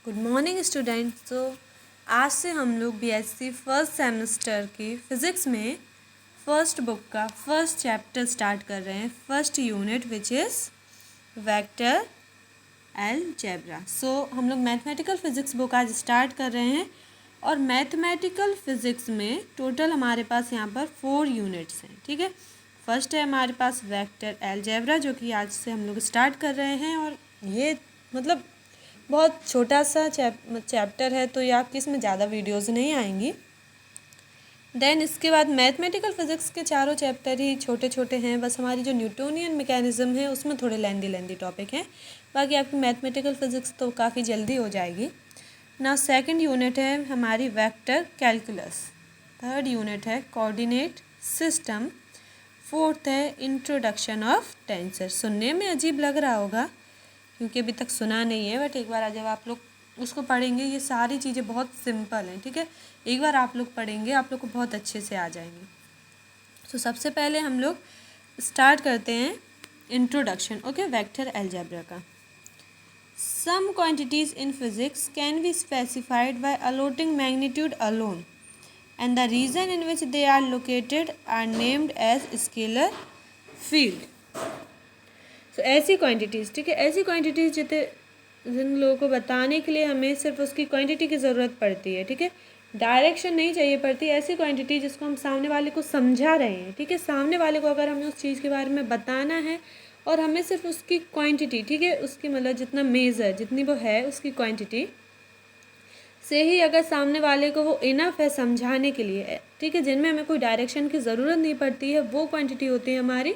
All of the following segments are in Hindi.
Good morning student. आज से हम लोग बीएससी फर्स्ट सेमेस्टर की फ़िज़िक्स में फर्स्ट बुक का फर्स्ट चैप्टर स्टार्ट कर रहे हैं, first unit which is vector algebra. हम लोग मैथमेटिकल फ़िज़िक्स बुक आज स्टार्ट कर रहे हैं और मैथमेटिकल फ़िज़िक्स में टोटल हमारे पास यहाँ पर 4 यूनिट्स हैं। ठीक है, फर्स्ट है हमारे पास वेक्टर अलजेब्रा जो कि आज से हम लोग स्टार्ट कर रहे हैं और ये मतलब बहुत छोटा सा चैप्टर है, तो ये आपकी इसमें ज़्यादा वीडियोज़ नहीं आएंगी। देन इसके बाद मैथमेटिकल फ़िज़िक्स के चारों चैप्टर ही छोटे छोटे हैं, बस हमारी जो न्यूटोनियन मैकेनिज़्म है उसमें थोड़े लेंदी टॉपिक हैं। बाकी आपकी मैथमेटिकल फ़िज़िक्स तो काफ़ी जल्दी हो जाएगी ना। सेकंड यूनिट है हमारी वेक्टर कैलकुलस, थर्ड यूनिट है कोऑर्डिनेट सिस्टम, फोर्थ है इंट्रोडक्शन ऑफ टेंसर। सुनने में अजीब लग रहा होगा क्योंकि अभी तक सुना नहीं है, बट एक बार जब आप लोग उसको पढ़ेंगे ये सारी चीज़ें बहुत सिंपल हैं। ठीक है, एक बार आप लोग पढ़ेंगे आप लोग को बहुत अच्छे से आ जाएंगे। सबसे पहले हम लोग स्टार्ट करते हैं इंट्रोडक्शन वेक्टर अलजेब्रा का। Some quantities in physics can be specified by allotting magnitude alone and the region in which they are located are named as scalar field. ऐसी क्वांटिटीज़, ठीक है, ऐसी क्वांटिटीज़ जिन लोगों को बताने के लिए हमें सिर्फ उसकी क्वांटिटी की ज़रूरत पड़ती है। ठीक है, डायरेक्शन नहीं चाहिए पड़ती। ऐसी क्वांटिटी जिसको हम सामने वाले को समझा रहे हैं, ठीक है, सामने वाले को अगर हमें उस चीज़ के बारे में बताना है और हमें सिर्फ उसकी क्वांटिटी, ठीक है, उसकी मतलब जितना मेज़र जितनी वो है उसकी क्वांटिटी से ही अगर सामने वाले को वो इनफ है समझाने के लिए, ठीक है, जिनमें हमें कोई डायरेक्शन की ज़रूरत नहीं पड़ती है, वो क्वांटिटी होती है हमारी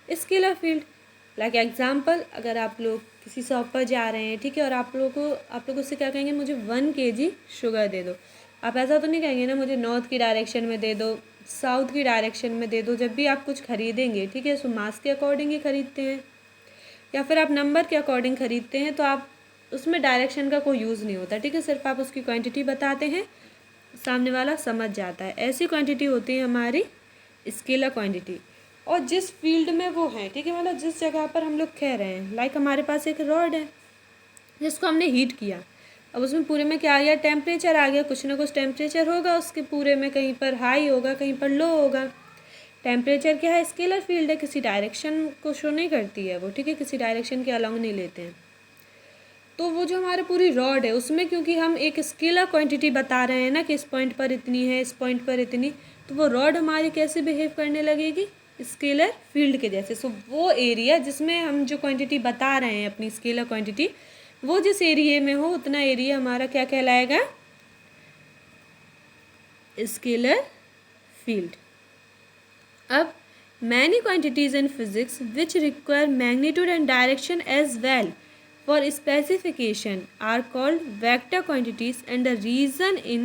स्केलर फील्ड। लाइक एग्जाम्पल, अगर आप लोग किसी शॉप पर जा रहे हैं, ठीक है, और आप लोग उससे क्या कहेंगे, मुझे 1 kg शुगर दे दो। आप ऐसा तो नहीं कहेंगे ना मुझे नॉर्थ की डायरेक्शन में दे दो, साउथ की डायरेक्शन में दे दो। जब भी आप कुछ खरीदेंगे, ठीक है, सो मास के अकॉर्डिंग ही खरीदते हैं या फिर आप नंबर के अकॉर्डिंग खरीदते हैं, तो आप उसमें डायरेक्शन का कोई यूज़ नहीं होता। ठीक है, सिर्फ आप उसकी क्वान्टिटी बताते हैं, सामने वाला समझ जाता है। ऐसी क्वान्टिटी होती है हमारी स्केलर क्वान्टिटी। और जिस फील्ड में वो है, ठीक है, मतलब जिस जगह पर हम लोग कह रहे हैं, लाइक हमारे पास एक रॉड है जिसको हमने हीट किया, अब उसमें पूरे में क्या आ गया, टेम्परेचर आ गया। कुछ ना कुछ टेम्परेचर होगा उसके पूरे में, कहीं पर हाई होगा कहीं पर लो होगा। टेम्परेचर क्या है, स्केलर फील्ड है, किसी डायरेक्शन को शो नहीं करती है वो, ठीक है, किसी डायरेक्शन के अलॉन्ग नहीं लेते हैं। तो वो जो हमारी पूरी रॉड है उसमें क्योंकि हम एक स्केलर क्वांटिटी बता रहे हैं ना कि इस पॉइंट पर इतनी है, इस पॉइंट पर इतनी, तो वो रॉड हमारी कैसे बिहेव करने लगेगी, स्केलर फील्ड के जैसे। वो एरिया जिसमें हम जो क्वांटिटी बता रहे हैं अपनी स्केलर क्वांटिटी, वो जिस एरिया में हो उतना एरिया हमारा क्या कहलाएगा, स्केलर फील्ड। अब many quantities in physics which require magnitude and direction as well for specification are called vector quantities and the region in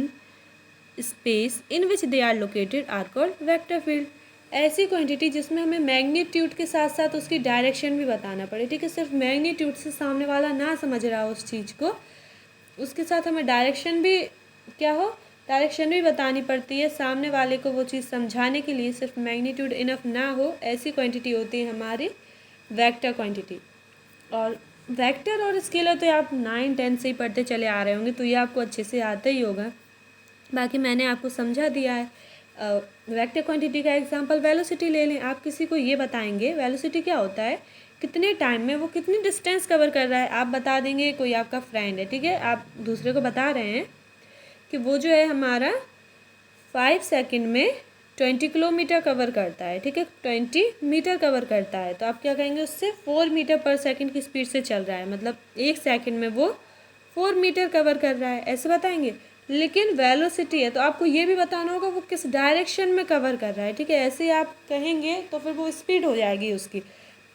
space in which they are located are called vector field। ऐसी क्वांटिटी जिसमें हमें मैग्नीट्यूड के साथ साथ उसकी डायरेक्शन भी बताना पड़े, ठीक है, सिर्फ मैग्नीट्यूड से सामने वाला ना समझ रहा हो उस चीज़ को, उसके साथ हमें डायरेक्शन भी क्या हो, डायरेक्शन भी बतानी पड़ती है सामने वाले को वो चीज़ समझाने के लिए, सिर्फ मैग्नीट्यूड इनफ ना हो, ऐसी क्वांटिटी होती है हमारी वेक्टर क्वांटिटी। और वेक्टर और स्केलर तो आप 9-10 से ही पढ़ते चले आ रहे होंगे, तो ये आपको अच्छे से आता ही होगा। बाकी मैंने आपको समझा दिया है। वेक्टर क्वांटिटी का एग्जांपल वेलोसिटी ले लें। आप किसी को ये बताएंगे वेलोसिटी क्या होता है, कितने टाइम में वो कितनी डिस्टेंस कवर कर रहा है, आप बता देंगे। कोई आपका फ्रेंड है, ठीक है, आप दूसरे को बता रहे हैं कि वो जो है हमारा 5 सेकेंड में 20 किलोमीटर कवर करता है, ठीक है, 20 मीटर कवर करता है, तो आप क्या कहेंगे, उससे 4 मीटर पर सेकंड की स्पीड से चल रहा है, मतलब 1 सेकंड में वो 4 मीटर कवर कर रहा है, ऐसे बताएंगे। लेकिन वेलोसिटी है तो आपको ये भी बताना होगा वो किस डायरेक्शन में कवर कर रहा है, ठीक है, ऐसे आप कहेंगे तो फिर वो स्पीड हो जाएगी उसकी।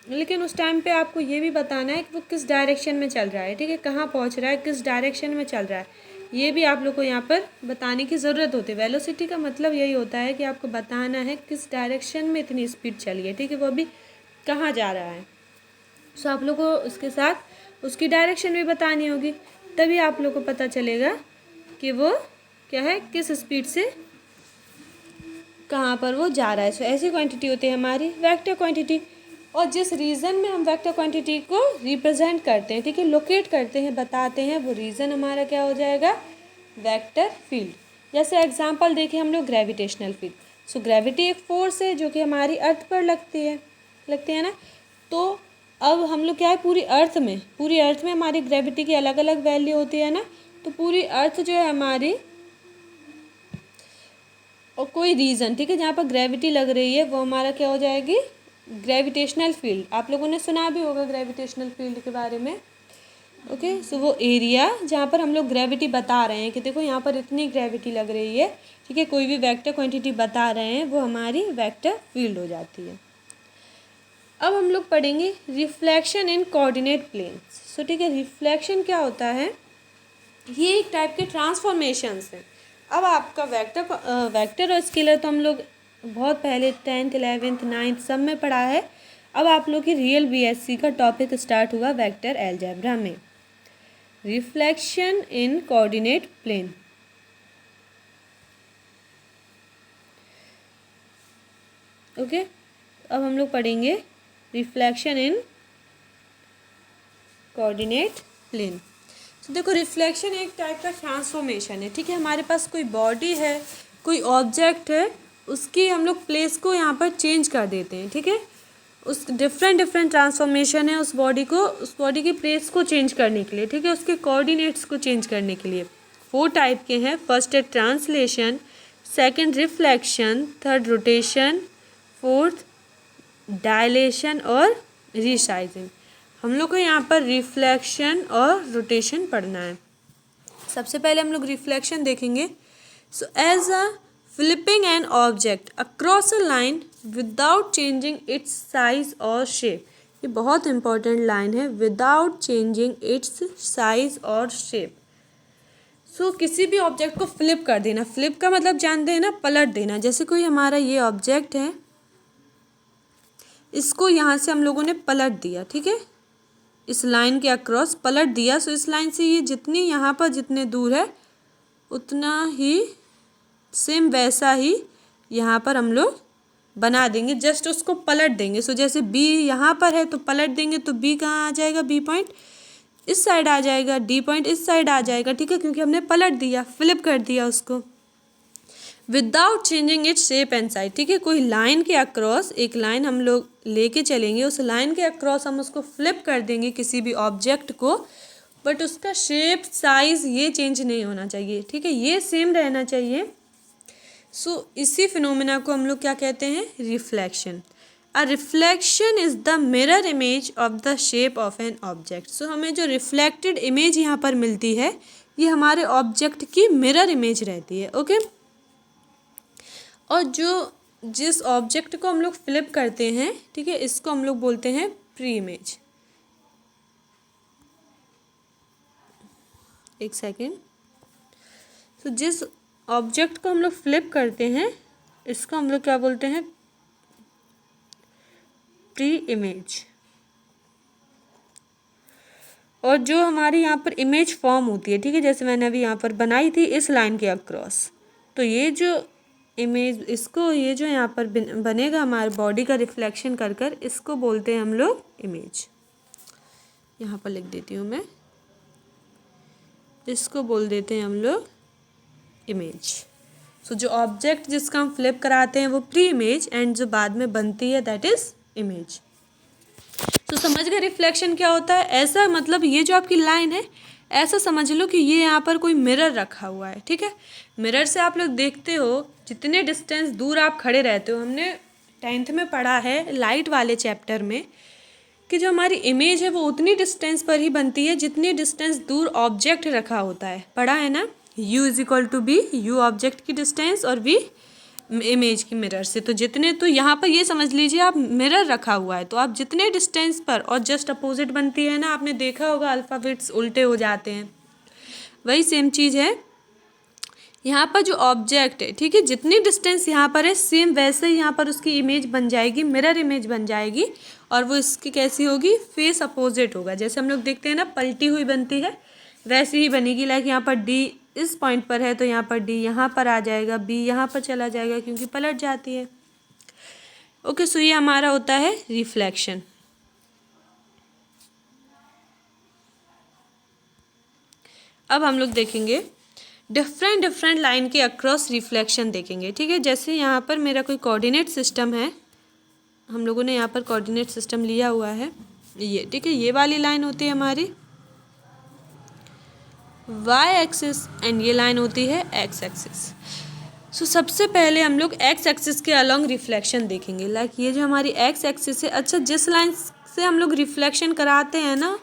लेकिन उस टाइम पे आपको ये भी बताना है कि वो किस डायरेक्शन में चल रहा है, ठीक है, कहाँ पहुँच रहा है, किस डायरेक्शन में चल रहा है, ये भी आप लोग को यहाँ पर बताने की ज़रूरत होती है। वेलोसिटी का मतलब यही होता है कि आपको बताना है किस डायरेक्शन में इतनी स्पीड चली है, ठीक है, वो अभी कहाँ जा रहा है। सो आप लोग को उसके साथ उसकी डायरेक्शन भी बतानी होगी, तभी आप लोग को पता चलेगा कि वो क्या है, किस स्पीड से कहाँ पर वो जा रहा है। सो ऐसी क्वांटिटी होती है हमारी वेक्टर क्वांटिटी। और जिस रीजन में हम वेक्टर क्वांटिटी को रिप्रेजेंट करते हैं, ठीक है, लोकेट करते हैं, बताते हैं, वो रीजन हमारा क्या हो जाएगा, वेक्टर फील्ड। जैसे एग्जांपल देखिए हम लोग ग्रेविटेशनल फील्ड। सो ग्रेविटी एक फोर्स है जो कि हमारी अर्थ पर लगती है ना। तो अब हम लोग क्या है, पूरी अर्थ में हमारी ग्रेविटी की अलग अलग वैल्यू होती है ना। तो पूरी अर्थ जो है हमारी, और कोई रीजन, ठीक है, जहाँ पर ग्रेविटी लग रही है वो हमारा क्या हो जाएगी, ग्रेविटेशनल फील्ड। आप लोगों ने सुना भी होगा ग्रेविटेशनल फील्ड के बारे में। ओके, सो वो एरिया जहाँ पर हम लोग ग्रेविटी बता रहे हैं कि देखो यहाँ पर इतनी ग्रेविटी लग रही है, ठीक है, कोई भी वेक्टर क्वांटिटी बता रहे हैं, वो हमारी वेक्टर फील्ड हो जाती है। अब हम लोग पढ़ेंगे रिफ्लेक्शन इन कोऑर्डिनेट प्लेन। सो ठीक है, रिफ्लेक्शन क्या होता है, ये एक टाइप के ट्रांसफॉर्मेशंस हैं। अब आपका वेक्टर और स्केलर तो हम लोग बहुत पहले 10th 11th 9th सब में पढ़ा है। अब आप लोग की रियल बीएससी का टॉपिक स्टार्ट हुआ वेक्टर अलजेब्रा में, reflection in coordinate plane. Okay, अब हम लोग पढ़ेंगे रिफ्लेक्शन इन कोऑर्डिनेट प्लेन। तो देखो, रिफ्लेक्शन एक टाइप का ट्रांसफॉर्मेशन है, ठीक है। हमारे पास कोई बॉडी है, कोई ऑब्जेक्ट है, उसकी हम लोग प्लेस को यहाँ पर चेंज कर देते हैं, ठीक है। उस डिफरेंट ट्रांसफॉर्मेशन है उस बॉडी की प्लेस को चेंज करने के लिए, ठीक है, उसके कोऑर्डिनेट्स को चेंज करने के लिए। 4 टाइप के हैं। फर्स्ट है translation, second reflection, third rotation, fourth dilation और रिसाइजिंग। हम लोग को यहाँ पर रिफ्लेक्शन और रोटेशन पढ़ना है। सबसे पहले हम लोग रिफ्लेक्शन देखेंगे। So as a flipping an object across a line without changing its size और शेप। ये बहुत इंपॉर्टेंट लाइन है, विदाउट चेंजिंग इट्स साइज और शेप। सो किसी भी ऑब्जेक्ट को फ्लिप कर देना, फ्लिप का मतलब जानते हैं ना, पलट देना। जैसे कोई हमारा ये ऑब्जेक्ट है, इसको यहाँ से हम लोगों ने पलट दिया, ठीक है, इस लाइन के अक्रॉस पलट दिया। सो इस लाइन से ये जितनी यहाँ पर जितने दूर है उतना ही सेम वैसा ही यहाँ पर हम लोग बना देंगे, जस्ट उसको पलट देंगे। सो जैसे बी यहाँ पर है तो पलट देंगे तो बी कहाँ आ जाएगा, बी पॉइंट इस साइड आ जाएगा, डी पॉइंट इस साइड आ जाएगा, ठीक है, क्योंकि हमने पलट दिया, फ्लिप कर दिया उसको। Without changing its shape and size, ठीक है, कोई लाइन के अक्रॉस, एक लाइन हम लोग लेके चलेंगे, उस लाइन के अक्रॉस हम उसको फ्लिप कर देंगे किसी भी ऑब्जेक्ट को, बट उसका शेप साइज ये चेंज नहीं होना चाहिए, ठीक है, ये सेम रहना चाहिए। सो इसी फिनोमेना को हम लोग क्या कहते हैं, reflection. A reflection is the mirror image of the shape of an object. So हमें जो रिफ्लेक्टेड इमेज यहाँ पर मिलती है, ये हमारे ऑब्जेक्ट की मिरर इमेज रहती है। ओके, और जिस ऑब्जेक्ट को हम लोग फ्लिप करते हैं, ठीक है, इसको हम लोग बोलते हैं प्री इमेज। एक सेकेंड। तो जिस ऑब्जेक्ट को हम लोग फ्लिप करते हैं, इसको हम लोग क्या बोलते हैं, प्री इमेज। और जो हमारी यहाँ पर इमेज फॉर्म होती है, ठीक है, जैसे मैंने अभी यहाँ पर बनाई थी इस लाइन के अक्रॉस, तो ये जो इमेज, इसको ये जो यहाँ पर बनेगा हमारे बॉडी का रिफ्लेक्शन कर कर, इसको बोलते हैं हम लोग इमेज। यहाँ पर लिख देती हूँ मैं, इसको बोल देते हैं हम लोग इमेज। सो जो ऑब्जेक्ट जिसका हम फ्लिप कराते हैं वो प्री इमेज, एंड जो बाद में बनती है दैट इज इमेज। तो समझ गए रिफ्लेक्शन क्या होता है। ऐसा मतलब ये जो आपकी लाइन है, ऐसा समझ लो कि ये यहाँ पर कोई मिरर रखा हुआ है, ठीक है। मिरर से आप लोग देखते हो जितने डिस्टेंस दूर आप खड़े रहते हो, हमने 10th में पढ़ा है लाइट वाले चैप्टर में, कि जो हमारी इमेज है वो उतनी डिस्टेंस पर ही बनती है जितनी डिस्टेंस दूर ऑब्जेक्ट रखा होता है, पढ़ा है ना। u is equal to v, u object की डिस्टेंस और v इमेज की मिरर से। तो जितने, तो यहाँ पर ये समझ लीजिए आप मिरर रखा हुआ है, तो आप जितने डिस्टेंस पर, और जस्ट अपोजिट बनती है ना, आपने देखा होगा अल्फ़ाबेट्स उल्टे हो जाते हैं, वही सेम चीज़ है यहाँ पर। जो ऑब्जेक्ट है, ठीक है, जितनी डिस्टेंस यहाँ पर है सेम वैसे ही यहाँ पर उसकी इमेज बन जाएगी, मिरर इमेज बन जाएगी, और वो इसकी कैसी होगी, फेस अपोजिट होगा। जैसे हम लोग देखते हैं ना पलटी हुई बनती है, वैसी ही बनेगी। लाइक यहाँ पर डी इस पॉइंट पर है तो यहाँ पर डी यहाँ पर आ जाएगा, बी यहाँ पर चला जाएगा क्योंकि पलट जाती है। ओके, सो ये हमारा होता है रिफ्लेक्शन। अब हम लोग देखेंगे डिफरेंट लाइन के अक्रॉस रिफ्लेक्शन देखेंगे, ठीक है। जैसे यहाँ पर मेरा कोई कोऑर्डिनेट सिस्टम है, हम लोगों ने यहाँ पर कोऑर्डिनेट सिस्टम लिया हुआ है ये, ठीक है। ये वाली लाइन होती है हमारी वाई एक्सिस एंड ये लाइन होती है एक्स एक्सिस। सो सबसे पहले हम लोग एक्स एक्सिस के अलॉन्ग रिफ्लेक्शन देखेंगे। लाइक ये जो हमारी एक्स एक्सिस है, अच्छा जिस लाइन से हम लोग रिफ्लेक्शन कराते हैं ना,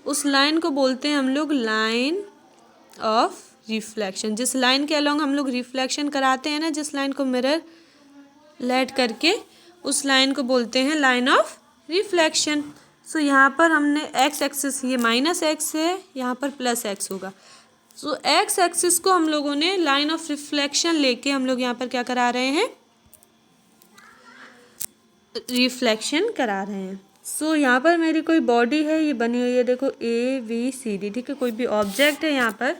उस लाइन को बोलते हैं हम लोग लाइन ऑफ रिफ्लेक्शन। जिस लाइन के अलॉन्ग हम लोग रिफ्लेक्शन कराते हैं ना, जिस लाइन को मिरर लेट करके, उस लाइन को बोलते हैं लाइन ऑफ रिफ्लेक्शन। सो यहाँ पर हमने एक्स एक्सिस, ये माइनस एक्स है, यहाँ पर प्लस एक्स होगा। सो एक्स एक्सिस को हम लोगों ने लाइन ऑफ रिफ्लेक्शन लेके हम लोग यहाँ पर क्या करा रहे हैं, रिफ्लेक्शन करा रहे हैं। सो यहाँ पर मेरी कोई बॉडी है, ये बनी हुई है, देखो ए बी सी डी, ठीक है। कोई भी ऑब्जेक्ट है यहाँ पर,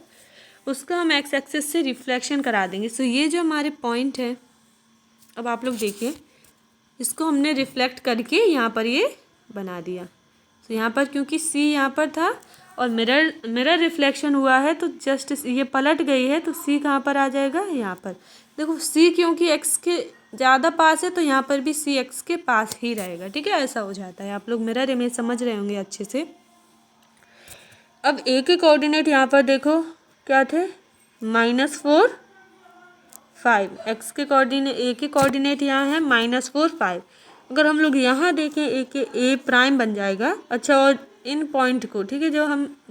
उसका हम एक्स एक्सिस से रिफ्लेक्शन करा देंगे। सो ये जो हमारे पॉइंट है, अब आप लोग देखिए, इसको हमने रिफ्लेक्ट करके यहाँ पर ये बना दिया। तो यहाँ पर क्योंकि सी यहाँ पर था और मिरर रिफ्लेक्शन हुआ है, तो जस्ट ये पलट गई है, तो सी कहाँ पर आ जाएगा, यहाँ पर। देखो सी क्योंकि एक्स के ज़्यादा पास है, तो यहाँ पर भी सी एक्स के पास ही रहेगा, ठीक है। ऐसा हो जाता है। आप लोग मिरर इमेज समझ रहे होंगे अच्छे से। अब ए के कोऑर्डिनेट यहाँ पर देखो क्या थे, -4 5। एक्स के कोऑर्डिनेट, ए के कोऑर्डिनेट यहाँ है -4 5। अगर हम लोग यहाँ देखें, ए के ए प्राइम बन जाएगा। अच्छा, और इन पॉइंट को, ठीक है,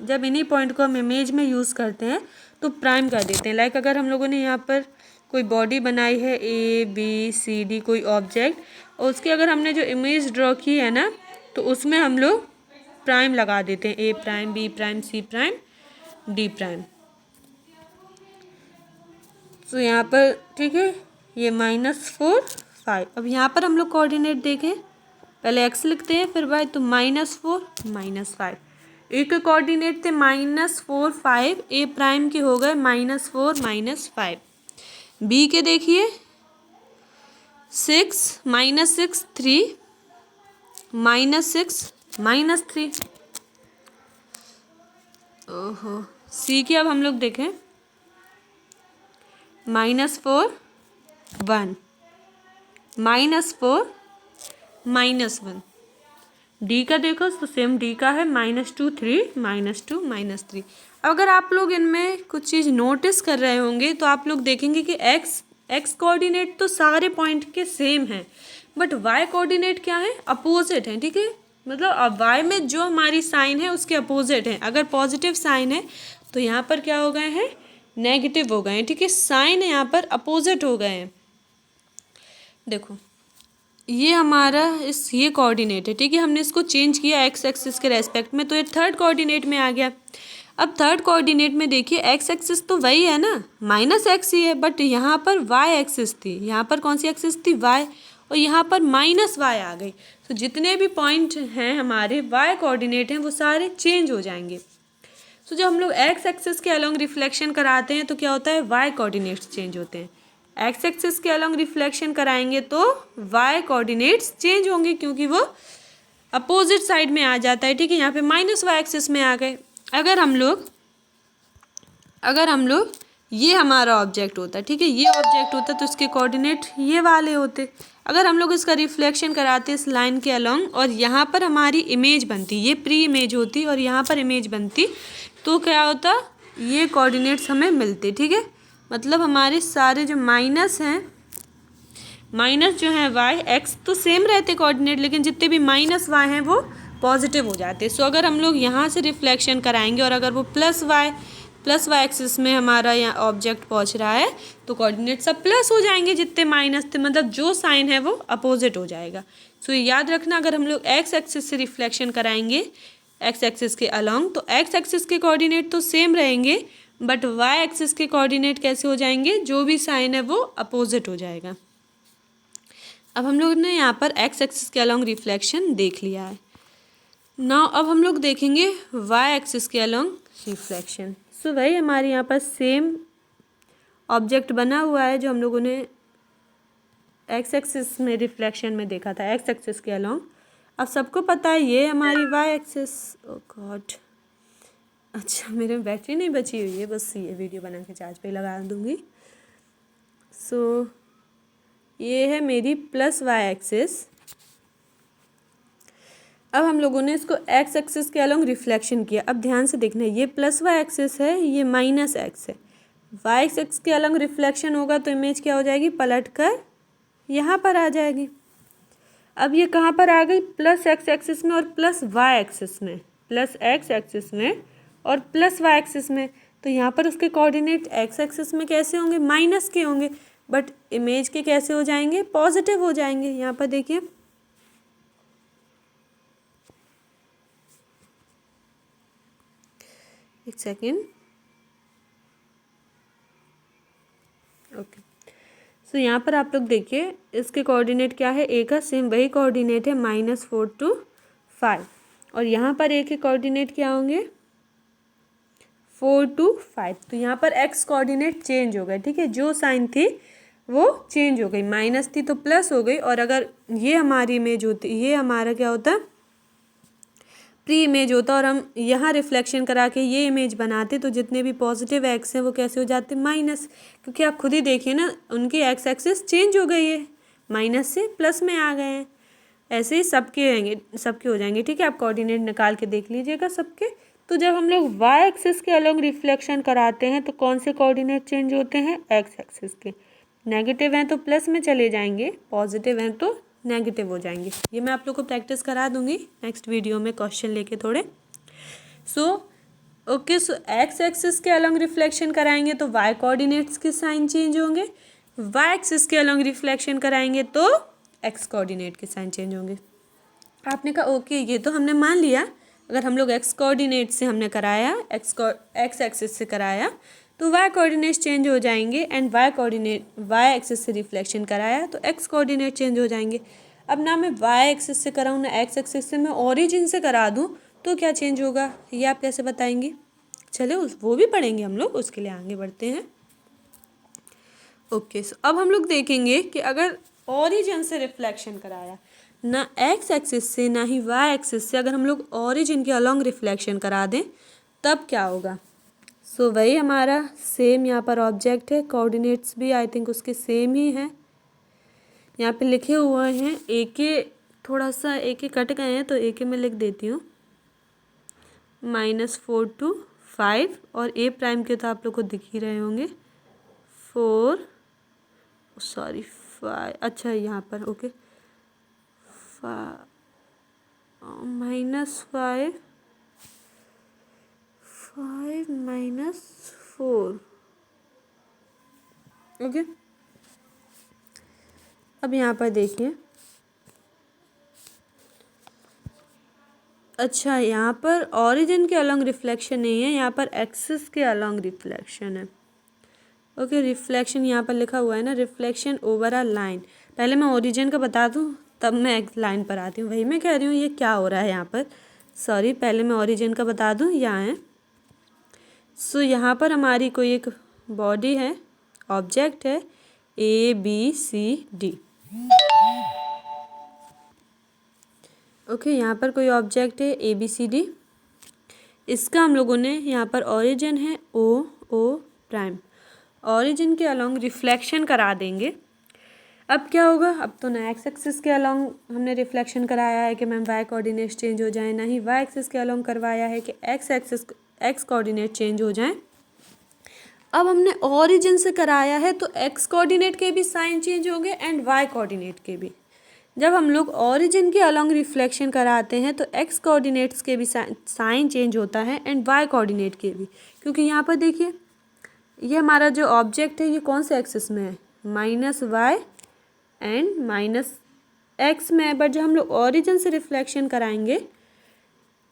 जब इन्हीं पॉइंट को हम इमेज में यूज़ करते हैं तो प्राइम कर देते हैं। लाइक अगर हम लोगों ने यहाँ पर कोई बॉडी बनाई है ए बी सी डी, कोई ऑब्जेक्ट, और उसकी अगर हमने जो इमेज ड्रॉ की है ना, तो उसमें हम लोग प्राइम लगा देते हैं, A prime B prime C prime D prime. तो यहाँ पर ठीक है, ये -4 5। अब यहाँ पर हम लोग कोऑर्डिनेट देखें, पहले x लिखते हैं फिर y, तो -4 -5। ए के कोऑर्डिनेट थे -4 5, ए प्राइम के हो गए -4 -5। बी के देखिए 6 -6 3 -6 -3। ओहो, सी के अब हम लोग देखें -4 1 -4 -1। डी का देखो तो सेम डी का है -2 3 -2 -3। अगर आप लोग इनमें कुछ चीज़ नोटिस कर रहे होंगे तो आप लोग देखेंगे कि एक्स कोऑर्डिनेट तो सारे पॉइंट के सेम हैं, बट वाई कोऑर्डिनेट क्या है, अपोजिट है, ठीक है। मतलब अब वाई में जो हमारी साइन है उसके अपोजिट है। अगर पॉजिटिव साइन है तो यहाँ पर क्या हो गए हैं, नेगेटिव हो गए हैं, ठीक है। साइन यहाँ पर अपोजिट हो गए हैं। देखो ये हमारा ये कोऑर्डिनेट है, ठीक है। हमने इसको चेंज किया एक्स एक्सिस के रेस्पेक्ट में, तो ये थर्ड कोऑर्डिनेट में आ गया। अब थर्ड कोऑर्डिनेट में देखिए, एक्स एक्सिस तो वही है ना, -x ही है, बट यहाँ पर वाई एक्सिस थी। यहाँ पर कौन सी एक्सिस थी, वाई, और यहाँ पर -y आ गई। तो जितने भी पॉइंट हैं हमारे वाई कोऑर्डिनेट हैं, वो सारे चेंज हो जाएंगे। तो जब हम लोग एक्स एक्सिस के अलॉन्ग रिफ्लेक्शन कराते हैं तो क्या होता है, वाई कोऑर्डिनेट्स चेंज होते हैं। एक्स एक्सिस के अलॉन्ग रिफ्लेक्शन कराएंगे तो वाई कोऑर्डिनेट्स चेंज होंगे, क्योंकि वो अपोजिट साइड में आ जाता है, ठीक है। यहाँ पे -y एक्सिस में आ गए। अगर हम लोग ये हमारा ऑब्जेक्ट होता, ठीक है, ये ऑब्जेक्ट होता तो इसके कोऑर्डिनेट ये वाले होते। अगर हम लोग इसका रिफ्लेक्शन कराते इस लाइन के अलॉन्ग, और यहाँ पर हमारी इमेज बनती, ये प्री इमेज होती और यहाँ पर इमेज बनती, तो क्या होता, ये कोऑर्डिनेट्स हमें मिलते, ठीक है। मतलब हमारे सारे जो माइनस हैं, माइनस जो है वाई एक्स तो सेम रहते कोऑर्डिनेट, लेकिन जितने भी -y हैं वो पॉजिटिव हो जाते। सो अगर हम लोग यहाँ से रिफ्लेक्शन कराएंगे और अगर वो +y एक्सिस में हमारा यहाँ ऑब्जेक्ट पहुँच रहा है, तो कोऑर्डिनेट सब प्लस हो जाएंगे, जितने माइनस थे, मतलब जो साइन है वो अपोजिट हो जाएगा। सो याद रखना, अगर हम लोग एक्स एक्सिस से रिफ्लेक्शन कराएंगे एक्स एक्सिस के अलॉन्ग, तो एक्स एक्सिस के कोऑर्डिनेट तो सेम रहेंगे, बट वाई एक्सिस के कोऑर्डिनेट कैसे हो जाएंगे, जो भी साइन है वो अपोजिट हो जाएगा। अब हम लोग ने यहाँ पर एक्स एक्सिस के अलॉन्ग रिफ्लेक्शन देख लिया है। नाउ अब हम लोग देखेंगे वाई एक्सिस के अलॉन्ग रिफ्लेक्शन। सो भाई हमारे यहाँ पर सेम ऑब्जेक्ट बना हुआ है जो हम लोगों ने एक्स एक्सिस में रिफ्लेक्शन में देखा था, एक्स एक्सिस के अलोंग। अब सबको पता है ये हमारी वाई एक्सिस। ओ गॉड, अच्छा मेरे में बैटरी नहीं बची हुई है, बस ये वीडियो बना के चार्ज पे लगा दूँगी। सो ये है मेरी प्लस वाई एक्सिस। अब हम लोगों ने इसको एक्स एक्सिस के अलोंग रिफ्लेक्शन किया। अब ध्यान से देखना, ये प्लस वाई एक्सिस है, ये माइनस एक्स है। वाई एक्स के अलोंग रिफ्लेक्शन होगा तो इमेज क्या हो जाएगी, पलट कर यहाँ पर आ जाएगी। अब ये कहाँ पर आ गई, प्लस एक्स एक्सिस में और प्लस वाई एक्सिस में, प्लस एक्स एक्सिस में और प्लस वाई एक्सिस में। तो यहाँ पर उसके कोऑर्डिनेट एक्स एक्सिस में कैसे होंगे, माइनस के होंगे, बट इमेज के कैसे हो जाएंगे, पॉजिटिव हो जाएंगे। यहाँ पर देखिए, एक सेकेंड, ओके। सो यहाँ पर आप लोग देखिए इसके कोऑर्डिनेट क्या है, ए का सेम वही कोऑर्डिनेट है -4 to 5, और यहाँ पर ए के कोऑर्डिनेट क्या होंगे, 4 to 5। तो यहाँ पर एक्स कोऑर्डिनेट चेंज हो गए, ठीक है, जो साइन थी वो चेंज हो गई, माइनस थी तो प्लस हो गई। और अगर ये हमारी इमेज होती, ये हमारा क्या होता, प्री इमेज होता, और हम यहाँ रिफ्लेक्शन करा के ये इमेज बनाते, तो जितने भी पॉजिटिव एक्स हैं वो कैसे हो जाते, माइनस। क्योंकि आप खुद ही देखिए ना, उनकी एक्स एक्सिस चेंज हो गई है, माइनस से प्लस में आ गए हैं। ऐसे ही सबके रहेंगे, सबके हो जाएंगे, ठीक है। आप कोऑर्डिनेट निकाल के देख लीजिएगा सबके। तो जब हम लोग वाई एक्सिस के अलोंग रिफ्लेक्शन कराते हैं तो कौन से कोऑर्डिनेट चेंज होते हैं, एक्स एक्सिस के। नेगेटिव हैं तो प्लस में चले जाएंगे, पॉजिटिव हैं तो नेगेटिव हो जाएंगे। ये मैं आप लोग को प्रैक्टिस करा दूंगी नेक्स्ट वीडियो में क्वेश्चन लेके थोड़े। सो एक्स एक्सिस के अलोंग रिफ्लेक्शन कराएंगे तो वाई कोऑर्डिनेट्स के साइन चेंज होंगे, वाई एक्सिस के अलोंग रिफ्लेक्शन कराएंगे तो एक्स कोऑर्डिनेट के साइन चेंज होंगे। आपने कहा ओके, ये तो हमने मान लिया, अगर हम लोग एक्स कोऑर्डिनेट से हमने कराया, एक्स एक्सिस से कराया तो वाई कोऑर्डिनेट चेंज हो जाएंगे, एंड वाई एक्सिस से रिफ्लेक्शन कराया तो एक्स कोऑर्डिनेट चेंज हो जाएंगे। अब ना मैं वाई एक्सिस से कराऊँ ना एक्स एक्सिस से, मैं ओरिजिन से करा दूँ तो क्या चेंज होगा, ये आप कैसे बताएंगे। चले वो भी पढ़ेंगे हम लोग, उसके लिए आगे बढ़ते हैं। ओके, सो अब हम लोग देखेंगे कि अगर ओरिजिन से रिफ्लेक्शन कराया, ना एक्स एक्सिस से ना ही वाई एक्सिस से, अगर हम लोग ओरिजिन के अलोंग रिफ्लेक्शन करा दें तब क्या होगा। सो वही हमारा सेम यहाँ पर ऑब्जेक्ट है, कोऑर्डिनेट्स भी आई थिंक उसके सेम ही हैं, यहाँ पे लिखे हुए हैं। ए के थोड़ा सा ए के कट गए हैं तो ए के मैं लिख देती हूँ, -4 to 5, और ए प्राइम के तो आप लोग को दिख ही रहे होंगे, 4 सॉरी 5, अच्छा यहाँ पर ओके, -5 5 -4, ओके। अब यहाँ पर देखिए, अच्छा यहाँ पर ओरिजिन के अलोंग रिफ्लेक्शन नहीं है, यहाँ पर एक्सिस के अलोंग रिफ्लेक्शन है, ओके। रिफ्लेक्शन यहाँ पर लिखा हुआ है ना, रिफ्लेक्शन ओवर अ लाइन। पहले मैं ओरिजिन का बता दूँ तब मैं एक लाइन पर आती हूँ, वही मैं कह रही हूँ ये क्या हो रहा है यहाँ पर, सॉरी। पहले मैं ओरिजिन का बता दूँ, यहाँ है। सो यहाँ पर हमारी कोई एक बॉडी है, ऑब्जेक्ट है, ABCD, ओके। यहाँ पर कोई ऑब्जेक्ट है ABCD, इसका हम लोगों ने यहाँ पर ओरिजिन है O प्राइम, ओरिजिन के अलोंग रिफ्लेक्शन करा देंगे। अब क्या होगा, अब तो ना एक्स एक्सिस के अलोंग हमने रिफ्लेक्शन कराया है कि मैम वाई कोऑर्डिनेट चेंज हो जाए, ना ही वाई एक्सिस के अलोंग करवाया है कि एक्स कोऑर्डिनेट चेंज हो जाए। अब हमने ओरिजिन से कराया है तो एक्स कोऑर्डिनेट के भी साइन चेंज होंगे एंड वाई कोऑर्डिनेट के भी। जब हम लोग ओरिजिन के अलोंग रिफ्लेक्शन कराते हैं तो एक्स कोऑर्डिनेट्स के भी साइन चेंज होता है एंड वाई कोऑर्डिनेट के भी, क्योंकि यहाँ पर देखिए ये हमारा जो ऑब्जेक्ट है ये कौन से एक्सिस में है, -y एंड -x में है। बट जब हम लोग ओरिजिन से रिफ्लेक्शन कराएंगे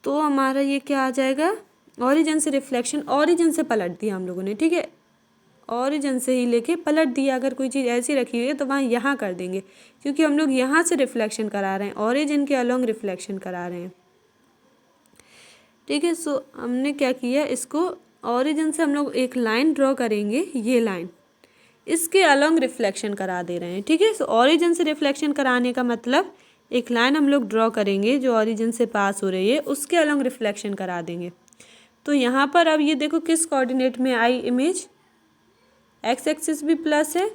तो हमारा ये क्या आ जाएगा, ओरिजिन से रिफ्लेक्शन, ओरिजिन से पलट दिया हम लोगों ने, ठीक है, ओरिजिन से ही लेके पलट दिया। अगर कोई चीज़ ऐसी रखी हुई है तो वहाँ यहाँ कर देंगे, क्योंकि हम लोग यहाँ से रिफ्लेक्शन करा रहे हैं, ओरिजिन के अलोंग रिफ्लेक्शन करा रहे हैं, ठीक है। सो हमने क्या किया, इसको ओरिजिन से हम लोग एक लाइन ड्रॉ करेंगे, ये लाइन, इसके अलोंग रिफ्लेक्शन करा दे रहे हैं, ठीक है। सो ऑरिजिन से रिफ्लेक्शन कराने का मतलब एक लाइन हम लोग ड्रॉ करेंगे जो ऑरिजिन से पास हो रही है, उसके अलोंग रिफ्लेक्शन करा देंगे। तो यहाँ पर अब ये देखो किस कोऑर्डिनेट में आई इमेज, एक्स एक्सिस भी प्लस है,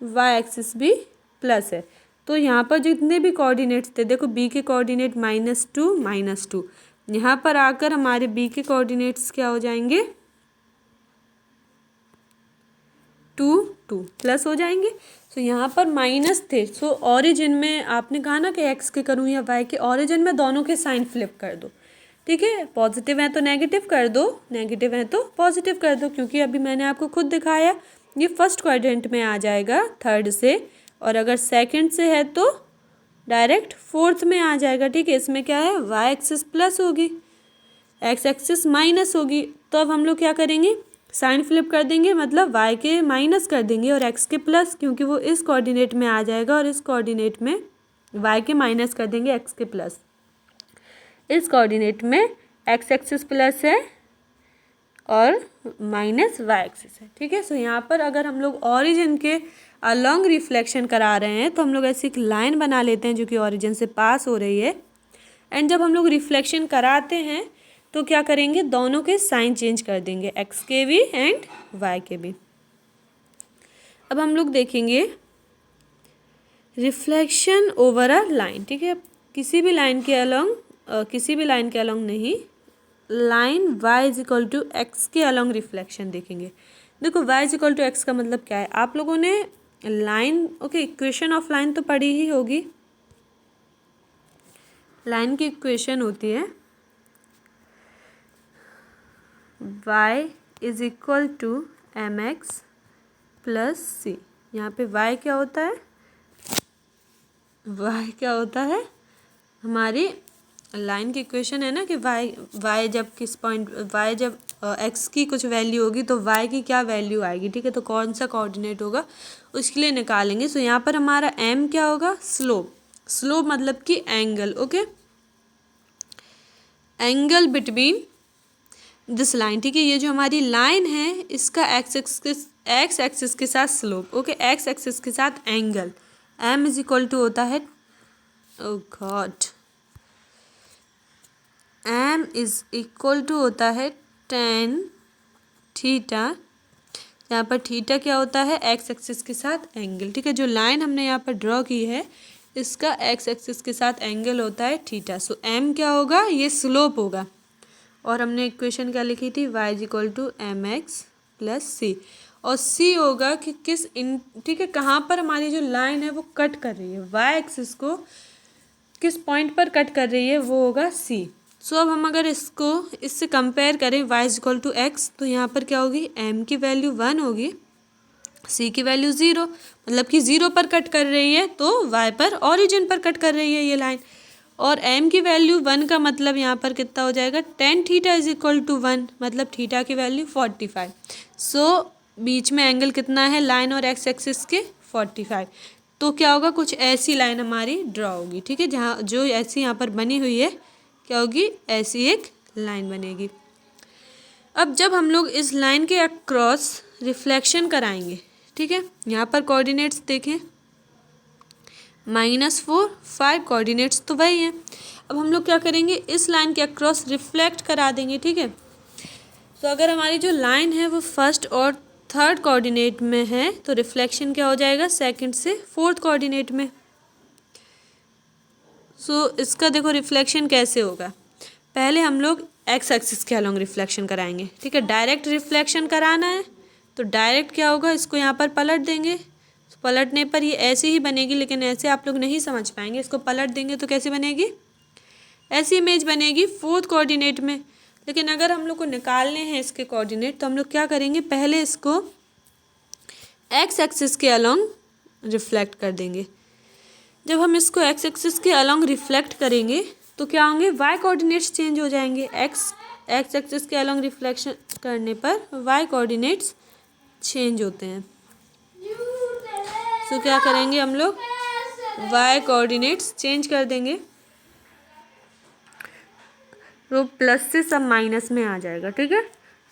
वाई एक्सिस भी प्लस है। तो यहाँ पर जितने भी कोऑर्डिनेट्स थे, देखो बी के कोऑर्डिनेट -2 यहाँ पर आकर हमारे बी के कोऑर्डिनेट्स क्या हो जाएंगे, 2 प्लस हो जाएंगे। सो यहाँ पर माइनस थे, सो ऑरिजिन में आपने कहा ना कि एक्स के करूँ या वाई के, ऑरिजिन में दोनों के साइन फ्लिप कर दो, ठीक है। पॉजिटिव है तो नेगेटिव कर दो, नेगेटिव है तो पॉजिटिव कर दो, क्योंकि अभी मैंने आपको खुद दिखाया ये फर्स्ट क्वाड्रेंट में आ जाएगा थर्ड से, और अगर सेकंड से है तो डायरेक्ट फोर्थ में आ जाएगा, ठीक है। इसमें क्या है, वाई एक्सिस प्लस होगी, एक्स एक्सिस माइनस होगी। तो अब हम लोग क्या करेंगे, साइन फ्लिप कर देंगे, मतलब वाई के माइनस कर देंगे और एक्स के प्लस, क्योंकि वो इस कोऑर्डिनेट में आ जाएगा, और इस कोऑर्डिनेट में वाई के माइनस कर देंगे एक्स के प्लस। इस कोऑर्डिनेट में एक्स एक्सिस प्लस है और माइनस वाई एक्सिस है, ठीक है। सो यहाँ पर अगर हम लोग ऑरिजिन के अलोंग रिफ्लेक्शन करा रहे हैं तो हम लोग ऐसी एक लाइन बना लेते हैं जो कि ऑरिजिन से पास हो रही है, एंड जब हम लोग रिफ्लेक्शन कराते हैं तो क्या करेंगे, दोनों के साइन चेंज कर देंगे, एक्स के भी एंड वाई के भी। अब हम लोग देखेंगे रिफ्लेक्शन ओवर अ लाइन, ठीक है। किसी भी लाइन के अलोंग नहीं, line y is equal to x के अलोंग रिफ्लेक्शन देखेंगे। देखो y is equal to x का मतलब क्या है, आप लोगों ने लाइन इक्वेशन ऑफ लाइन तो पढ़ी ही होगी। लाइन की इक्वेशन होती है y is equal to mx plus c. यहाँ पे y क्या होता है, y क्या होता है, हमारी लाइन की इक्वेशन है ना कि y जब किस पॉइंट, y जब x की कुछ वैल्यू होगी तो y की क्या वैल्यू आएगी, ठीक है। तो कौन सा कोऑर्डिनेट होगा उसके लिए निकालेंगे। सो यहाँ पर हमारा m क्या होगा, स्लोप, स्लोप मतलब कि angle, okay, angle between this line, ठीक है। ये जो हमारी लाइन है इसका एक्स एक्सिस के साथ स्लोप, ओके, एक्स एक्सिस के साथ angle, m is equal to होता है, oh God, m is equal to होता है tan थीटा। यहाँ पर थीटा क्या होता है, एक्स एक्सिस के साथ एंगल, ठीक है। जो लाइन हमने यहाँ पर ड्रॉ की है इसका एक्स एक्सिस के साथ एंगल होता है थीटा। सो m क्या होगा, ये स्लोप होगा, और हमने इक्वेशन क्या लिखी थी, y is equal to m x plus c, और c होगा कि किस इन, ठीक है, कहाँ पर हमारी जो लाइन है वो कट कर रही है, y एक्सिस को किस पॉइंट पर कट कर रही है, वो होगा c। सो अब हम अगर इसको इससे कंपेयर करें y is equal to x, तो यहाँ पर क्या होगी, m की वैल्यू 1 होगी, c की वैल्यू 0, मतलब कि 0 पर कट कर रही है तो y पर ऑरिजिन पर कट कर रही है ये लाइन, और m की वैल्यू 1 का मतलब यहाँ पर कितना हो जाएगा, tan theta is equal to 1, मतलब थीटा की वैल्यू 45। सो बीच में एंगल कितना है लाइन और एक्स एक्सिस के, 45। तो क्या होगा, कुछ ऐसी लाइन हमारी ड्रॉ होगी, ठीक है, जहाँ जो ऐसी यहाँ पर बनी हुई है क्या होगी, ऐसी एक लाइन बनेगी। अब जब हम लोग इस लाइन के अक्रॉस रिफ्लेक्शन कराएंगे, ठीक है, यहाँ पर कोऑर्डिनेट्स देखें, -4 5 कोऑर्डिनेट्स तो वही हैं। अब हम लोग क्या करेंगे, इस लाइन के अक्रॉस रिफ्लेक्ट करा देंगे, ठीक है। तो अगर हमारी जो लाइन है वो फर्स्ट और थर्ड कोऑर्डिनेट में है तो रिफ्लेक्शन क्या हो जाएगा, सेकंड से फोर्थ कोऑर्डिनेट में। सो इसका देखो रिफ्लेक्शन कैसे होगा, पहले हम लोग एक्स एक्सिस के अलोंग रिफ्लेक्शन कराएंगे, ठीक है। डायरेक्ट रिफ्लेक्शन कराना है तो डायरेक्ट क्या होगा, इसको यहाँ पर पलट देंगे, पलटने पर ये ऐसे ही बनेगी, लेकिन ऐसे आप लोग नहीं समझ पाएंगे, इसको पलट देंगे तो कैसे बनेगी, ऐसी इमेज बनेगी फोर्थ कोऑर्डिनेट में। लेकिन अगर हम लोग को निकालने हैं इसके कोऑर्डिनेट तो हम लोग क्या करेंगे, पहले इसको एक्स एक्सिस के अलोंग रिफ्लेक्ट कर देंगे। जब हम इसको एक्स एक्सिस के अलोंग रिफ्लेक्ट करेंगे तो क्या होंगे, वाई कोऑर्डिनेट्स चेंज हो जाएंगे, एक्स एक्सिस के अलोंग रिफ्लेक्शन करने पर वाई कोऑर्डिनेट्स चेंज होते हैं। सो क्या करेंगे हम लोग, वाई कोऑर्डिनेट्स चेंज कर देंगे, तो प्लस से सब माइनस में आ जाएगा, ठीक है।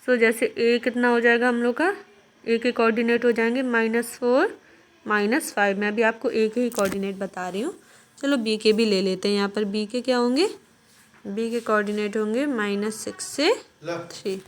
सो जैसे ए कितना हो जाएगा हम लोग का ए के कोऑर्डिनेट हो जाएंगे -4 -5। मैं अभी आपको ए के ही कोऑर्डिनेट बता रही हूँ। चलो बी के भी ले लेते हैं। यहाँ पर बी के क्या होंगे, बी के कोऑर्डिनेट होंगे -6 से 3।